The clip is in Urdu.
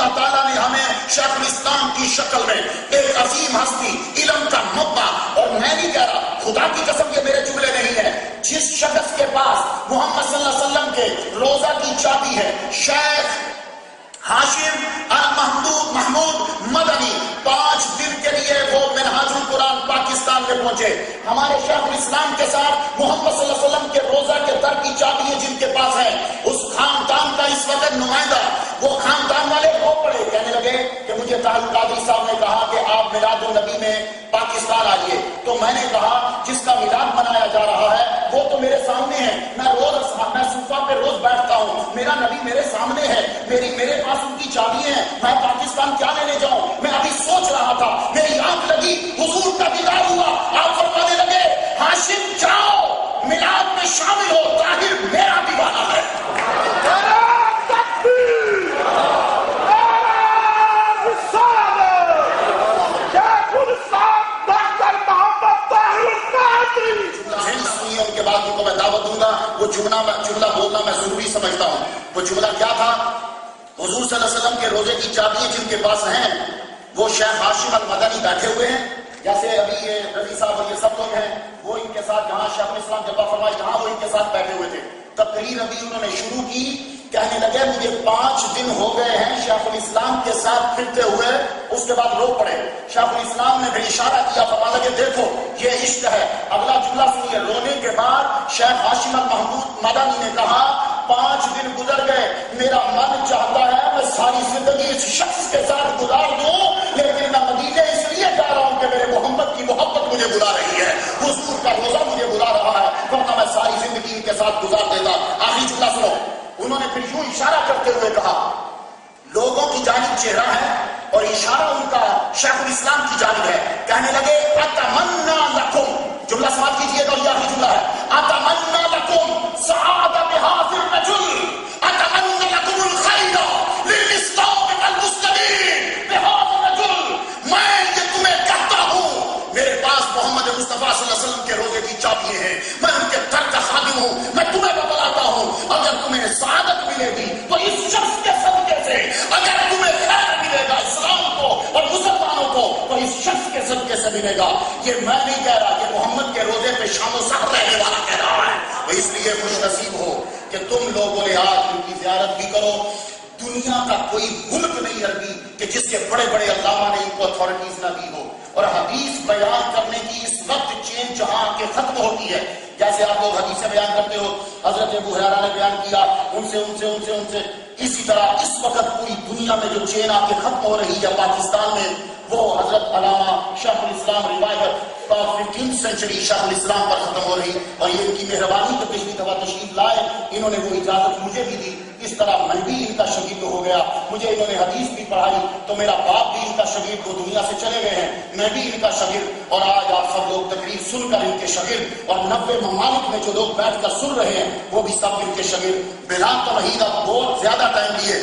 اللہ تعالیٰ نے ہمیں شیخ الاسلام کی شکل میں ایک عظیم ہستی، علم کا منبع، اور میں نہیں کہہ رہا، خدا کی قسم یہ میرے جملے نہیں ہیں، جس شخص کے پاس محمد صلی اللہ علیہ وسلم کے روزہ کی چابی ہے، شیخ ہاشم محمود مدنی 5 دن کے لیے وہ منہاج القرآن پاکستان میں پہنچے، ہمارے شیخ الاسلام کے ساتھ محمد صلی اللہ علیہ وسلم کے روزہ کے در کی چابی ہے جن کے پاس ہے، اس خاندان کا اس وقت نمائندہ، وہ خاندان والے رو پڑے، کہنے لگے کہ مجھے طاہر القادری صاحب نے کہا کہ آپ میلاد النبی میں پاکستان آئیے، تو میں نے کہا جس کا میلاد منایا جا رہا ہے وہ تو میرے سامنے ہے، میں صوفہ پہ روز بیٹھتا ہوں، میرا نبی میرے سامنے ہے، میرے پاس ان کی چابیاں ہیں، میں پاکستان کیا لینے جاؤں؟ میں ابھی سوچ رہا تھا، میری آنکھ لگی، حضور کا دیدار ہوا، آپ فرمانے لگے ہاشم جاؤ میلاد میں شامل ہو، طاہر میرا دیوانہ ہے۔ ان کے بعد ان کو میں دعوت دوں گا، وہ جملہ بولنا میں ضروری سمجھتا ہوں۔ وہ جملہ کیا تھا؟ حضور صلی اللہ علیہ وسلم کے روزے کی چابیاں جن کے پاس ہیں وہ شیخ ہاشم المدنی بیٹھے ہوئے ہیں، جیسے ابھی یہ رضی صاحب اور یہ سب لوگ ہیں، وہ ان کے ساتھ جہاں شیخ الاسلام جبہ فرمائے جہاں وہ ان کے ساتھ بیٹھے ہوئے تھے، تقریر ابھی انہوں نے شروع کی، کہنے لگے مجھے 5 دن ہو گئے ہیں شیخ الاسلام کے ساتھ پھرتے ہوئے، اس کے بعد رو پڑے، شیخ الاسلام نے بھی اشارہ کیا، فرمانے لگے دیکھو یہ عشق ہے۔ اگلا جملہ سنیے، رونے کے بعد شیخ ہاشم المحمود مدنی نے کہا 5 دن گزر گئے، میرا من چاہتا ہے میں ساری زندگی اس شخص کے ساتھ گزار دوں، لیکن میں مدینے اس لیے جا رہا ہوں کہ میرے محمد کی محبت مجھے بلا رہی ہے، حضور کا روزہ مجھے بلا رہا ہے، ورنہ میں ساری زندگی ان کے ساتھ گزار دیتا۔ آخری جملہ سنو، انہوں نے پھر یوں اشارہ کرتے ہوئے کہا، لوگوں کی جانب چہرہ ہے اور اشارہ ان کا شیخ الاسلام کی جانب ہے، کہنے لگے اتمنى لکم، جملہ سماعت کیجئے گا، یہ آخری جملہ ہے، اتمنى لکم سعادة بهذا الرجل، اتمنى لکم الخیر للاسلام والمسلمین بهذا الرجل، میں یہ تمہیں کہتا ہوں میرے پاس محمد مصطفیٰ صلی اللہ علیہ وسلم کے روزے کی چابیاں ہیں، میں ان کے در کا خادم ہوں، میں تمہیں بتلاتا ہوں اگر تمہیں سعادت ملے گی تو اس شخص کے صدقے سے، اگر تمہیں خیر ملے گا اسلام کو اور مسلمانوں کو تو اس شخص کے صدقے سے ملے گا۔ یہ میں نہیں کہہ رہا، یہ محمد کے روزے پہ شام و سحر رہنے والا کہہ رہا ہے۔ وہ اس لیے خوش نصیب ہو کہ تم لوگوں نے آج ان کی زیارت بھی کرو۔ دنیا کا کوئی ملک نہیں عربی کہ جس کے بڑے بڑے علامہ نے ان کو اتھارٹیز نہ دی ہو، اور حدیث بیان کرنے کی اس وقت چین جہاں کے ختم ہوتی ہے، جیسے آپ لوگ حدیثیں بیان کرتے ہو، حضرت ابو ہریرہ نے بیان کیا، ان سے اسی طرح اس وقت پوری دنیا میں جو چین آپ کے ختم ہو رہی ہے پاکستان میں، وہ حضرت علامہ شیخ الاسلام روایت 15th سینچری شیخ الاسلام پر ختم ہو رہی، اور یہ ان کی مہربانی تو پچھلی دفعہ تشریف لائے، انہوں نے وہ اجازت مجھے بھی دی، اس طرح میں بھی ان کا شاگرد ہو گیا، مجھے انہوں نے حدیث بھی پڑھائی، تو میرا باپ بھی ان کا شاگرد، وہ دنیا سے چلے گئے ہیں، میں بھی ان کا شاگرد، اور آج آپ سب لوگ تقریر سن کر ان کے شاگرد، اور 90 ممالک میں جو لوگ بیٹھ کر سن رہے ہیں وہ بھی سب ان کے شاگرد۔ بلا توحید اب بہت زیادہ ٹائم لیے